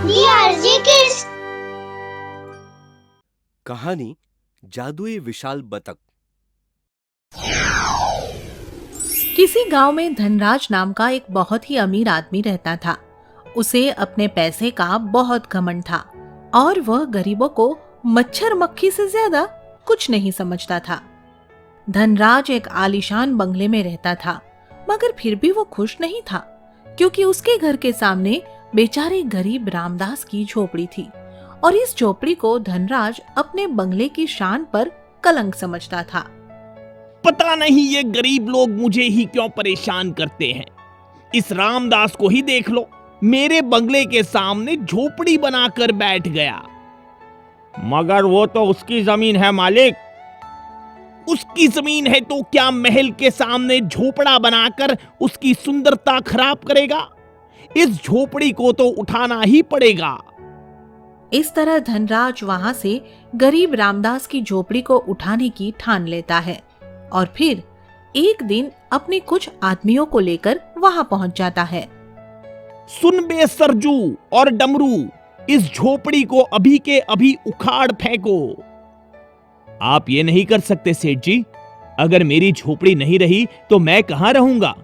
DRG Kids। कहानी जादुई विशाल बतख। किसी गांव में धनराज नाम का एक बहुत ही अमीर आदमी रहता था। उसे अपने पैसे का बहुत घमंड था और वह गरीबों को मच्छर मक्खी से ज्यादा कुछ नहीं समझता था। धनराज एक आलीशान बंगले में रहता था, मगर फिर भी वो खुश नहीं था, क्योंकि उसके घर के सामने बेचारे गरीब रामदास की झोपड़ी थी और इस झोपड़ी को धनराज अपने बंगले की शान पर कलंक समझता था। पता नहीं ये गरीब लोग मुझे ही क्यों परेशान करते हैं। इस रामदास को ही देख लो, मेरे बंगले के सामने झोपड़ी बनाकर बैठ गया। मगर वो तो उसकी जमीन है मालिक। उसकी जमीन है तो क्या महल के सामने झोपड़ा बनाकर उसकी सुंदरता खराब करेगा? इस झोपड़ी को तो उठाना ही पड़ेगा। इस तरह धनराज वहां से गरीब रामदास की झोपड़ी को उठाने की ठान लेता है और फिर एक दिन अपने कुछ आदमियों को लेकर वहां पहुंच जाता है। सुन बे सरजू और डमरू, इस झोपड़ी को अभी के अभी उखाड़ फेंको। आप ये नहीं कर सकते सेठ जी। अगर मेरी झोपड़ी नहीं रही तो मैं कहां रहूंगा?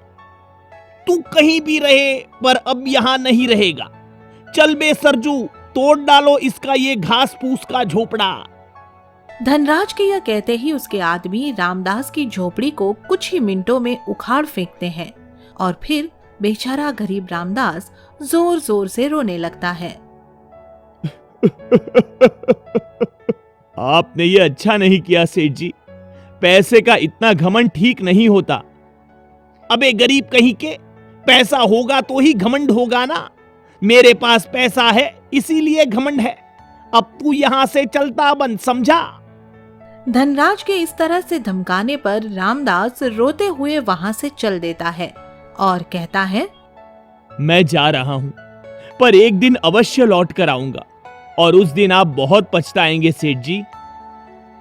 तू कहीं भी रहे, पर अब यहां नहीं रहेगा। चल बे सरजू, तोड़ डालो इसका ये घास फूस का झोपड़ा। धनराज के यह कहते ही उसके आदमी रामदास की झोपड़ी को कुछ ही मिनटों में उखाड़ फेंकते हैं और फिर बेचारा गरीब रामदास जोर जोर से रोने लगता है। आपने ये अच्छा नहीं किया सेठ जी। पैसे का इतना घमंड ठीक नहीं होता। अबे गरीब कहीं के, पैसा होगा तो ही घमंड होगा ना। मेरे पास पैसा है इसीलिए घमंड है। अब तू यहां से चलता बन, समझा? धनराज के इस तरह से धमकाने पर रामदास रोते हुए वहां से चल देता है और कहता है, मैं जा रहा हूं, पर एक दिन अवश्य लौट कर आऊंगा और उस दिन आप बहुत पछताएंगे सेठ जी।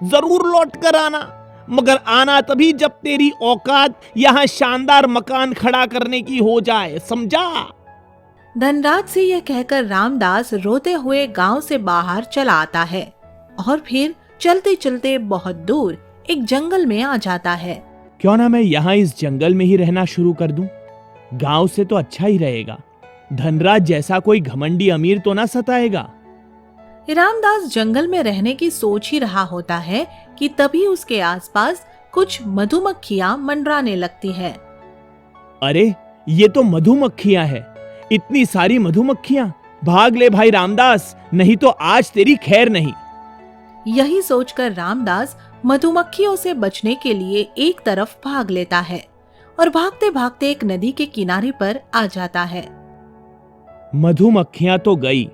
जरूर लौट कर आना, मगर आना तभी जब तेरी औकात यहां शानदार मकान खड़ा करने की हो जाए, समझा? धनराज से यह कहकर रामदास रोते हुए गांव से बाहर चला आता है और फिर चलते चलते बहुत दूर एक जंगल में आ जाता है। क्यों ना मैं यहाँ इस जंगल में ही रहना शुरू कर दूं? गांव से तो अच्छा ही रहेगा। धनराज जैसा कोई घमंडी अमीर तो ना सताएगा। रामदास जंगल में रहने की सोच ही रहा होता है कि तभी उसके आसपास कुछ मधुमक्खियां मंडराने लगती हैं। अरे ये तो मधुमक्खियां हैं। इतनी सारी मधुमक्खियां। भाग ले भाई रामदास, नहीं तो आज तेरी खैर नहीं। यही सोचकर रामदास मधुमक्खियों से बचने के लिए एक तरफ भाग लेता है और भागते भागते एक नदी के किनारे पर आ जाता है। मधुमक्खियां तो गई,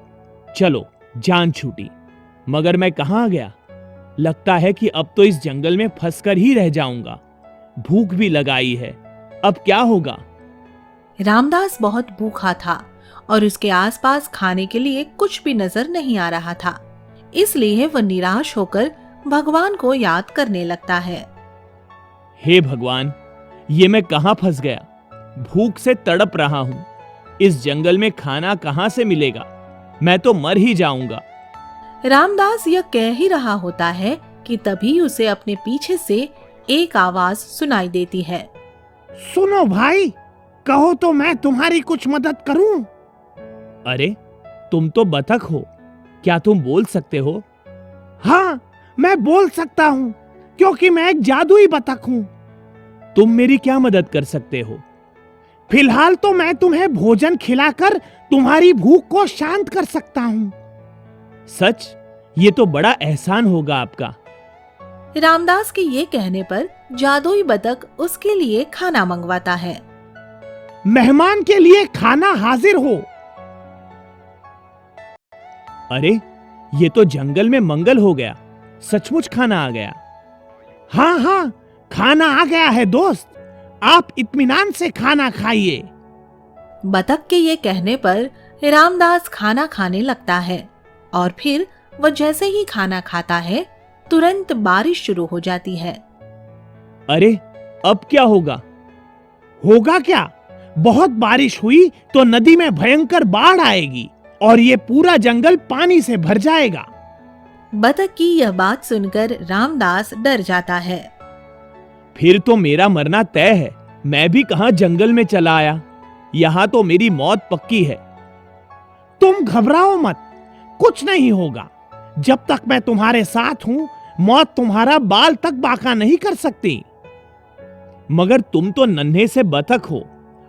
चलो जान छूटी। मगर मैं कहां गया? लगता है कि अब तो इस जंगल में फंसकर ही रह जाऊंगा। भूख भी लगाई है, अब क्या होगा? रामदास बहुत भूखा था और उसके आसपास खाने के लिए कुछ भी नजर नहीं आ रहा था, इसलिए वह निराश होकर भगवान को याद करने लगता है। हे भगवान, ये मैं कहां फंस गया? भूख से तड़प रहा हूं। इस जंगल में खाना कहां से मिलेगा? मैं तो मर ही जाऊंगा। रामदास यह कह ही रहा होता है कि तभी उसे अपने पीछे से एक आवाज सुनाई देती है। सुनो भाई, कहो तो मैं तुम्हारी कुछ मदद करूं? अरे तुम तो बतख हो, क्या तुम बोल सकते हो? हाँ, मैं बोल सकता हूँ, क्योंकि मैं एक जादुई बतख हूँ। तुम मेरी क्या मदद कर सकते हो? फिलहाल तो मैं तुम्हें भोजन खिलाकर तुम्हारी भूख को शांत कर सकता हूँ। सच? ये तो बड़ा एहसान होगा आपका। रामदास के ये कहने पर जादुई बतख उसके लिए खाना मंगवाता है। मेहमान के लिए खाना हाजिर हो। अरे ये तो जंगल में मंगल हो गया। सचमुच खाना आ गया। हाँ हाँ, खाना आ गया है दोस्त। आप इत्मीनान से खाना खाइए। बतख के ये कहने पर रामदास खाना खाने लगता है और फिर वह जैसे ही खाना खाता है तुरंत बारिश शुरू हो जाती है। अरे अब क्या होगा? होगा क्या? बहुत बारिश हुई तो नदी में भयंकर बाढ़ आएगी और ये पूरा जंगल पानी से भर जाएगा। बतख की यह बात सुनकर रामदास डर जाता है। फिर तो मेरा मरना तय है। मैं भी कहां जंगल में चला आया। यहां तो मेरी मौत पक्की है। तुम घबराओ मत, कुछ नहीं होगा। जब तक मैं तुम्हारे साथ हूं, मौत तुम्हारा बाल तक बांका नहीं कर सकती। मगर तुम तो नन्हे से बतख हो।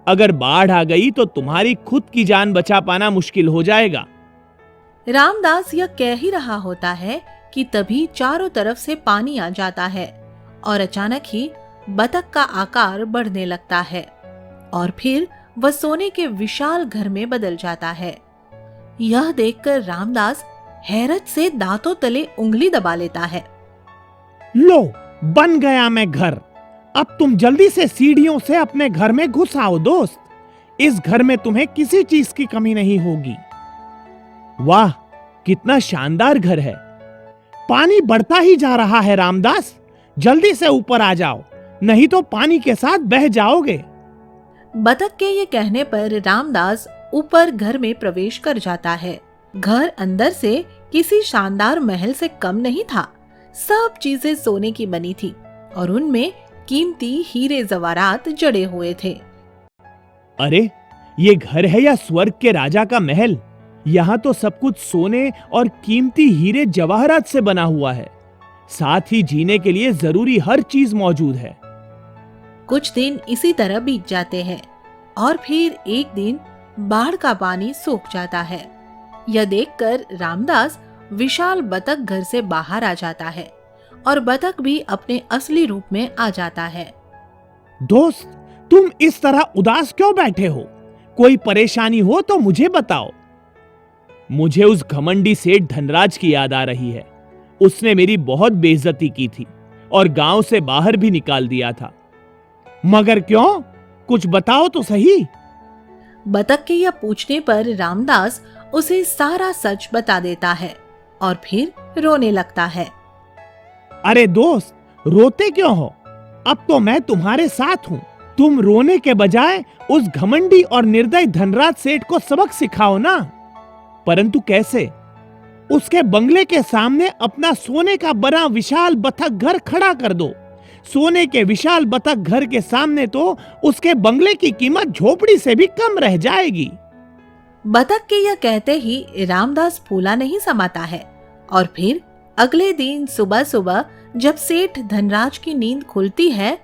अगर बाढ़ आ गई तो तुम्हारी खुद की जान बचा पाना मुश्किल हो जाएगा। रामदास यह कह ही रहा होता है कि तभी चारों तरफ से पानी आ जाता है और अचानक ही बतख का आकार बढ़ने लगता है और फिर वह सोने के विशाल घर में बदल जाता है। यह देखकर रामदास हैरत से दांतों तले उंगली दबा लेता है। लो, बन गया मैं घर। अब तुम जल्दी से सीढ़ियों से अपने घर में घुस आओ दोस्त। इस घर में तुम्हें किसी चीज की कमी नहीं होगी। वाह, कितना शानदार घर है। पानी बढ़ता ही जा रहा है रामदास, जल्दी से ऊपर आ जाओ, नहीं तो पानी के साथ बह जाओगे। बतख के ये कहने पर रामदास ऊपर घर में प्रवेश कर जाता है। घर अंदर से किसी शानदार महल से कम नहीं था। सब चीजें सोने की बनी थी और उनमें कीमती हीरे जवारात जड़े हुए थे। अरे, ये घर है या स्वर्ग के राजा का महल? यहाँ तो सब कुछ सोने और कीमती हीरे जवाहरात से बना हुआ है। साथ ही जीने के लिए जरूरी हर चीज मौजूद है। कुछ दिन इसी तरह बीत जाते हैं और फिर एक दिन बाढ़ का पानी सूख जाता है। यह देखकर रामदास विशाल बतख घर से बाहर आ जाता है और बतख भी अपने असली रूप में आ जाता है। दोस्त, तुम इस तरह उदास क्यों बैठे हो? कोई परेशानी हो तो मुझे बताओ। मुझे उस घमंडी सेठ धनराज की याद आ रही है। उसने मेरी बहुत बेइज्जती की थी और गांव से बाहर भी निकाल दिया था। मगर क्यों? कुछ बताओ तो सही। बतख के यह पूछने पर रामदास उसे सारा सच बता देता है और फिर रोने लगता है। अरे दोस्त, रोते क्यों हो? अब तो मैं तुम्हारे साथ हूँ। तुम रोने के बजाय उस घमंडी और निर्दयी धनराज सेठ को सबक सिखाओ ना। परंतु कैसे? उसके बंगले के सामने अपना सोने का बना विशाल बतख घर खड़ा कर दो। सोने के विशाल बतख घर के सामने तो उसके बंगले की कीमत झोपड़ी से भी कम रह जाएगी। बतख के यह कहते ही रामदास फूला नहीं समाता है और फिर अगले दिन सुबह सुबह जब सेठ धनराज की नींद खुलती है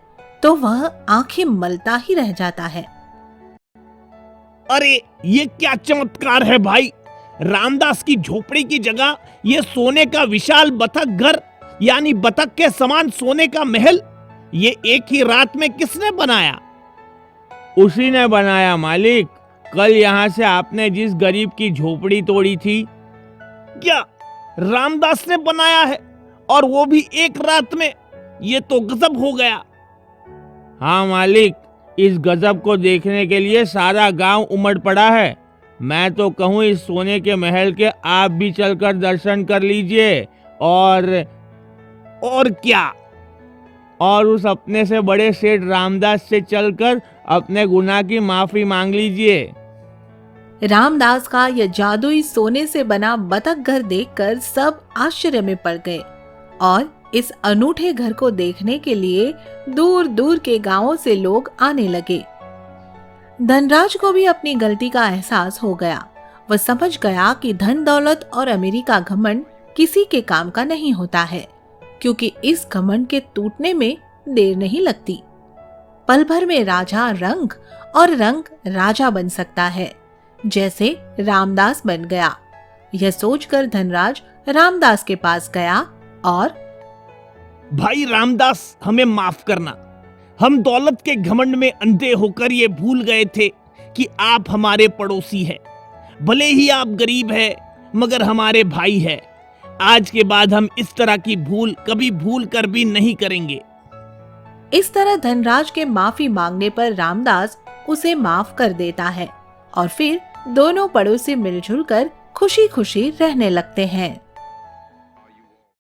तो वह आंखें मलता ही रह जाता है। अरे, ये क्या चमत्कार है भाई! रामदास की झोपड़ी की जगह ये सोने का विशाल बतख घर, यानी बतख के समान सोने का महल, ये एक ही रात में किसने बनाया? उसी ने बनाया मालिक। कल यहाँ से आपने जिस गरीब की झोपड़ी तोड़ी थी। क्या रामदास ने बनाया है? और वो भी एक रात में? ये तो गजब हो गया। हाँ मालिक, इस गजब को देखने के लिए सारा गांव उमड़ पड़ा है। मैं तो कहूँ इस सोने के महल के आप भी चलकर दर्शन कर लीजिए और क्या? और उस अपने से बड़े सेठ रामदास से चलकर अपने गुनाह की माफी मांग लीजिए। रामदास का यह जादुई सोने से बना बतख घर देखकर सब आश्चर्य में पड़ गए और इस अनूठे घर को देखने के लिए दूर दूर के गांवों से लोग आने लगे। धनराज को भी अपनी गलती का एहसास हो गया। वह समझ गया कि धन दौलत और अमीरी का घमंड किसी के काम का नहीं होता है, क्योंकि इस घमंड के टूटने में देर नहीं लगती। पल भर में राजा रंग और रंग राजा बन सकता है, जैसे रामदास बन गया। यह सोचकर धनराज रामदास के पास गया और भाई रामदास, हमें माफ करना। हम दौलत के घमंड में अंधे होकर ये भूल गए थे कि आप हमारे पड़ोसी हैं। भले ही आप गरीब हैं, मगर हमारे भाई हैं। आज के बाद हम इस तरह की भूल कभी भूल कर भी नहीं करेंगे। इस तरह धनराज के माफी मांगने पर रामदास उसे माफ कर देता है और फिर दोनों पड़ोसी मिलजुल कर खुशी खुशी रहने लगते हैं।